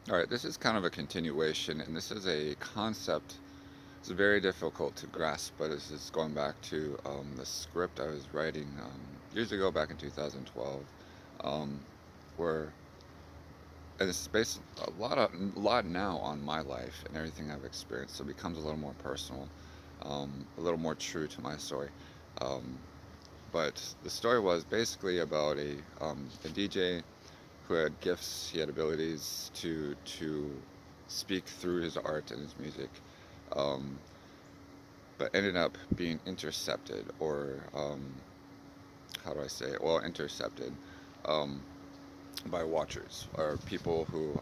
All right, this is kind of a continuation, and this is a concept. It's very difficult to grasp, but this is going back to the script I was writing years ago, back in 2012, um, where and it's based a lot now on my life and everything I've experienced, so it becomes a little more personal, a little more true to my story. Um, but the story was basically about a DJ who had gifts, he had abilities to speak through his art and his music, um, but ended up being intercepted, or how do I say it? Well, intercepted um, by watchers or people who,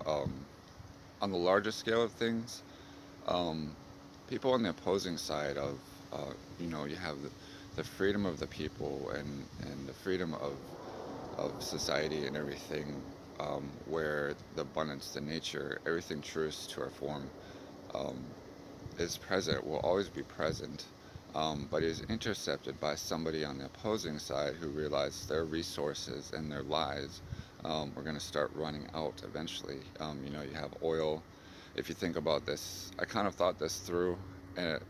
on the larger scale of things, um, people on the opposing side of, you have the freedom of the people and the freedom of society and everything, where the abundance, the nature, everything truest to our form, um, is present, will always be present, but is intercepted by somebody on the opposing side who realizes their resources and their lives are going to start running out eventually. You have oil. If you think about this, I kind of thought this through, and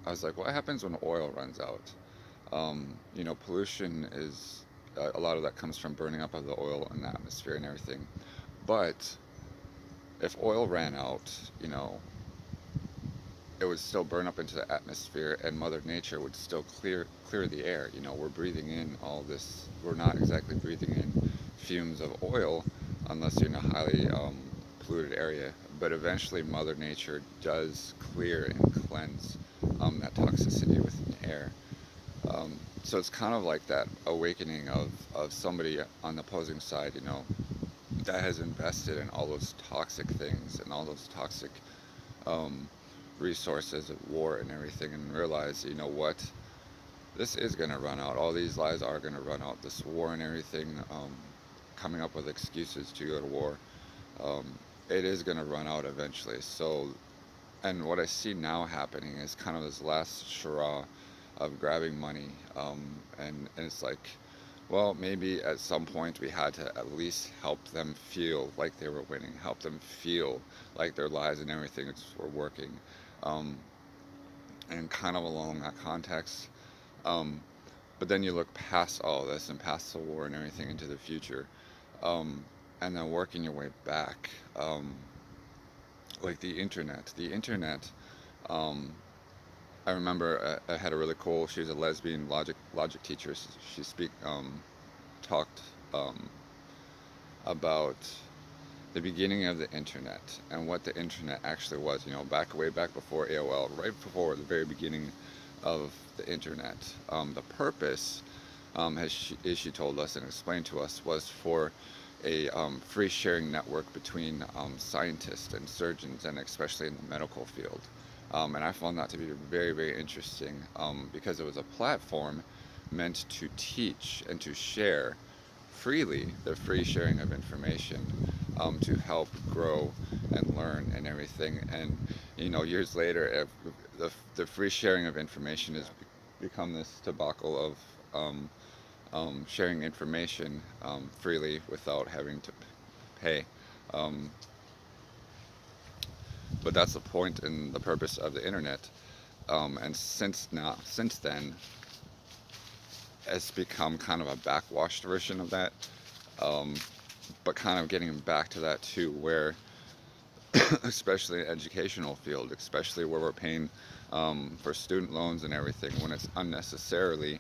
I was like, what happens when oil runs out? Pollution is a lot of that comes from burning up of the oil in the atmosphere and everything. But if oil ran out, it would still burn up into the atmosphere, and Mother Nature would still clear the air. We're breathing in all this. We're not exactly breathing in fumes of oil unless you're in a highly polluted area. But eventually, Mother Nature does clear and cleanse that toxicity within the air. So it's kind of like that awakening of somebody on the opposing side, that has invested in all those toxic things and all those toxic um, resources of war and everything, and realize, you know what, this is going to run out. All these lives are going to run out. This war and everything, coming up with excuses to go to war, um, it is going to run out eventually. So, and what I see now happening is kind of this last hurrah of grabbing money, and it's like, well, maybe at some point we had to at least help them feel like they were winning, help them feel like their lives and everything were working, um, and kind of along that context. Um, but then you look past all this and past the war and everything into the future, um, and then working your way back, like the internet. The internet. Um, I remember I had a really cool. She was a lesbian logic teacher. She talked about the beginning of the internet and what the internet actually was. Way back before AOL, right before the very beginning of the internet. The purpose, as she told us and explained to us, was for a free sharing network between scientists and surgeons, and especially in the medical field. And I found that to be very, very interesting, because it was a platform meant to teach and to share freely the free sharing of information, to help grow and learn and everything. And years later, if the free sharing of information has become this debacle of sharing information freely without having to pay. Um, but that's the point and the purpose of the internet. And since then, it's become kind of a backwashed version of that. Um, but kind of getting back to that too, where especially in the educational field, especially where we're paying for student loans and everything, when it's unnecessary.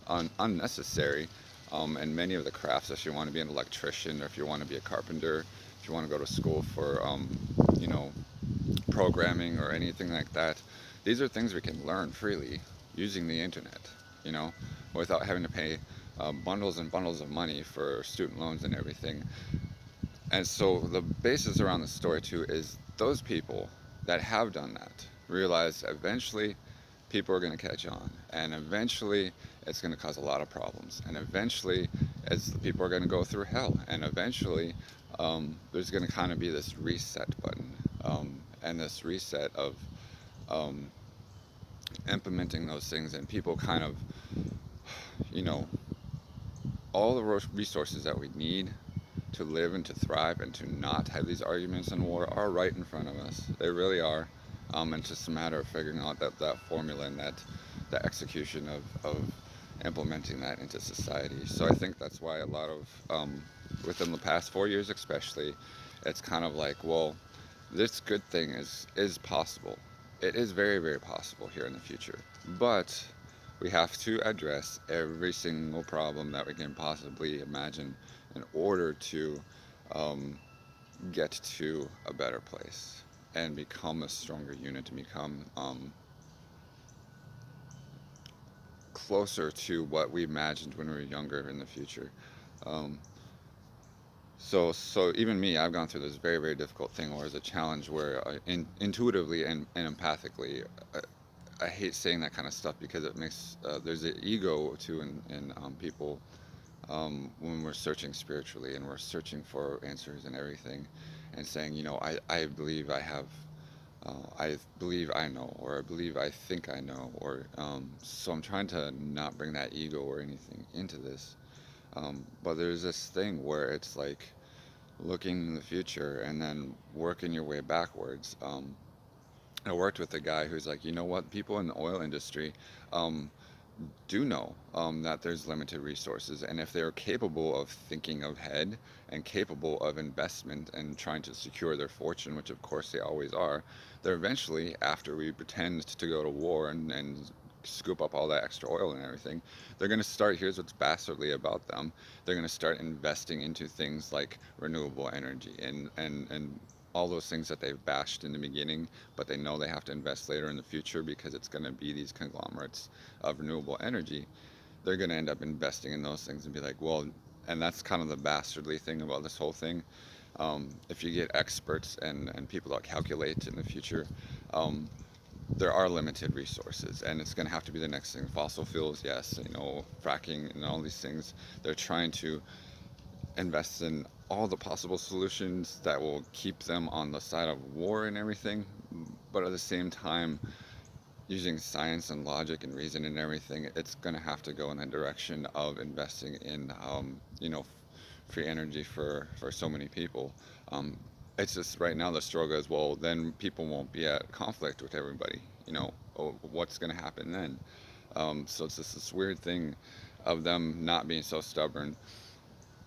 And many of the crafts, if you want to be an electrician, or if you want to be a carpenter, if you want to go to school for, you know, programming or anything like that, these are things we can learn freely using the internet, you know, without having to pay bundles and bundles of money for student loans and everything. And so the basis around the story too is those people that have done that realize eventually people are going to catch on, and eventually it's going to cause a lot of problems, and eventually it's people are going to go through hell, and eventually there's going to kind of be this reset button, and this reset of um, implementing those things, and people kind of, you know, all the resources that we need. to live and to thrive and to not have these arguments and war are right in front of us. They really are. It's just a matter of figuring out that formula and the execution of implementing that into society. So I think that's why a lot of within the past 4 years especially, it's kind of like, well, this good thing is possible. It is very, very possible here in the future. But we have to address every single problem that we can possibly imagine in order to um, get to a better place and become a stronger unit and become closer to what we imagined when we were younger in the future. Um, so even me, I've gone through this very, very difficult thing where it's a challenge where intuitively and empathically, I hate saying that kind of stuff because it makes there's an ego too in people when we're searching spiritually and we're searching for answers and everything, and saying, I believe I have, I believe I know, or I believe I think I know, or so I'm trying to not bring that ego or anything into this. But there's this thing where it's like looking in the future and then working your way backwards. I worked with a guy who's like, you know what, people in the oil industry um, do know that there's limited resources, and if they're capable of thinking ahead and capable of investment and trying to secure their fortune, which of course they always are, they're eventually, after we pretend to go to war and scoop up all that extra oil and everything, they're going to start. Here's what's bastardly about them: they're going to start investing into things like renewable energy and all those things that they've bashed in the beginning, but they know they have to invest later in the future because it's going to be these conglomerates of renewable energy. They're going to end up investing in those things and be like, well, and that's kind of the bastardly thing about this whole thing. If you get experts and people that calculate in the future, um, there are limited resources, and it's going to have to be the next thing. Fossil fuels, yes, fracking and all these things. They're trying to invest in all the possible solutions that will keep them on the side of war and everything, but at the same time, using science and logic and reason and everything, it's going to have to go in the direction of investing in, free energy for so many people. Um, it's just right now the struggle is, well, then people won't be at conflict with everybody. What's going to happen then? So it's just this weird thing of them not being so stubborn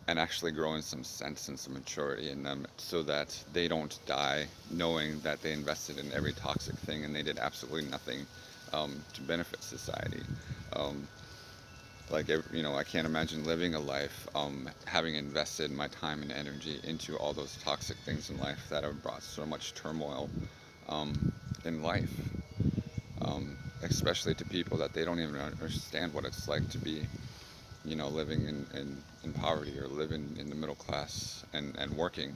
and actually growing some sense and some maturity in them so that they don't die knowing that they invested in every toxic thing and they did absolutely nothing to benefit society. Um, I can't imagine living a life having invested my time and energy into all those toxic things in life that have brought so much turmoil um, in life, especially to people that they don't even understand what it's like to be living in poverty or living in the middle class and working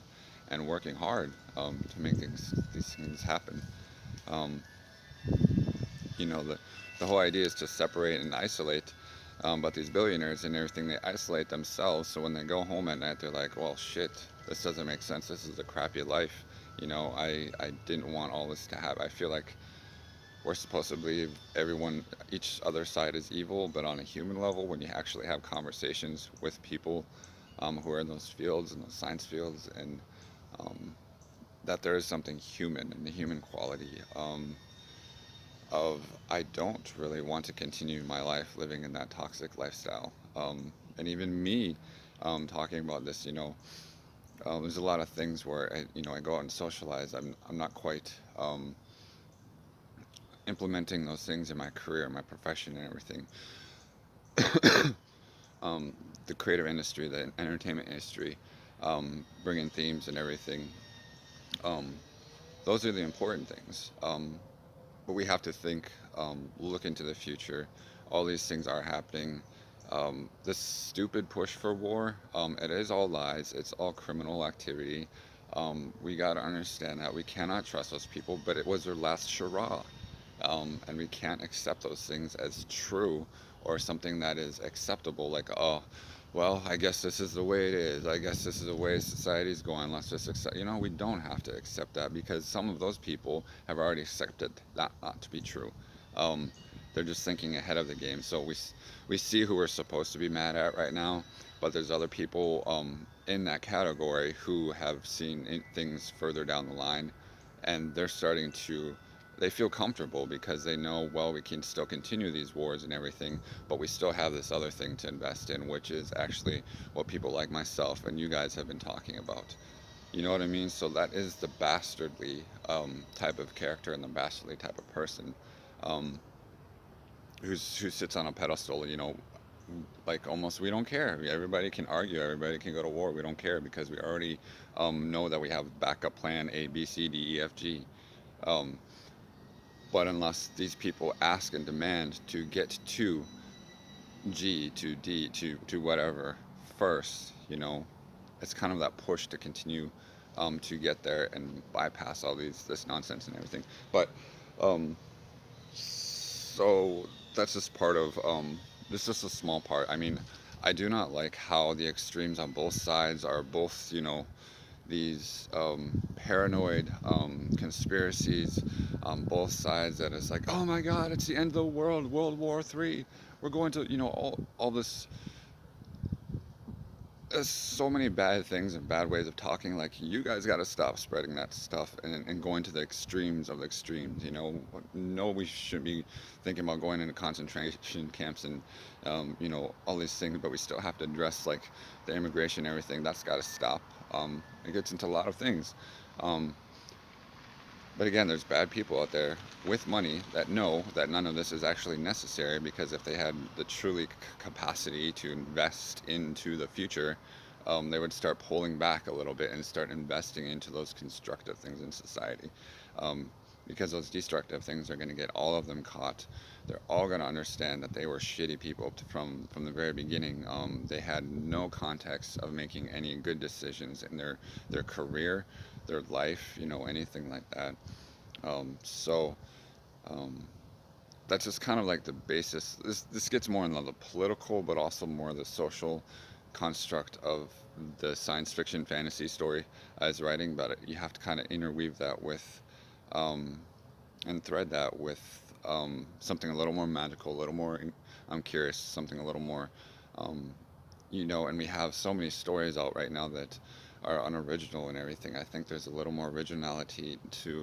hard to make these things happen. Um, the whole idea is to separate and isolate, but these billionaires and everything, they isolate themselves. So when they go home at night, they're like, well, shit, this doesn't make sense. This is a crappy life. I didn't want all this to happen. I feel like we're supposed to believe everyone, each other side is evil, but on a human level, when you actually have conversations with people who are in those fields, in those science fields, and um, that there is something human and the human quality of I don't really want to continue my life living in that toxic lifestyle. And even me talking about this, there's a lot of things where I go out and socialize. I'm not quite implementing those things in my career, my profession, and everything. um, the creative industry, the entertainment industry, bringing themes and everything. Um, those are the important things. But we have to think, look into the future. All these things are happening. This stupid push for war, it is all lies. It's all criminal activity. We got to understand that we cannot trust those people, but it was their last hurrah. And we can't accept those things as true or something that is acceptable. Like, oh, well, I guess this is the way it is. I guess this is the way society's going. Let's just accept. We don't have to accept that because some of those people have already accepted that not to be true. Um, they're just thinking ahead of the game. So we see who we're supposed to be mad at right now, but there's other people in that category who have seen things further down the line, and they're starting to. They feel comfortable because they know, well, we can still continue these wars and everything, but we still have this other thing to invest in, which is actually what people like myself and you guys have been talking about. You know what I mean? So that is the bastardly type of character and the bastardly type of person um, who sits on a pedestal. You know, like almost we don't care. Everybody can argue. Everybody can go to war. We don't care because we already know that we have backup plan A, B, C, D, E, F, G. Um, but unless these people ask and demand to get to G, to D, to whatever first, you know, it's kind of that push to continue to get there and bypass all these this nonsense and everything. But um, so that's just part of this is just a small part. I mean, I do not like how the extremes on both sides are both, you know, these paranoid conspiracies on both sides that is like, oh my God, it's the end of the world, World War III. We're going to, you know, all this there's so many bad things and bad ways of talking. Like you guys got to stop spreading that stuff and going to the extremes of the extremes. You know, no, we shouldn't be thinking about going into concentration camps and you know all these things. But we still have to address like the immigration, and everything. That's got to stop. It gets into a lot of things. Um, but again, there's bad people out there with money that know that none of this is actually necessary because if they had the truly capacity to invest into the future, they would start pulling back a little bit and start investing into those constructive things in society. Um, because those destructive things are going to get all of them caught. They're all going to understand that they were shitty people from the very beginning. They had no context of making any good decisions in their career, their life, you know, anything like that. So um, that's just kind of like the basis. This gets more into the political, but also more the social construct of the science fiction fantasy story I was writing. But you have to kind of interweave that with um, and thread that with something a little more magical, a little more I'm curious, something a little more um, you know, and we have so many stories out right now that are unoriginal and everything. I think there's a little more originality to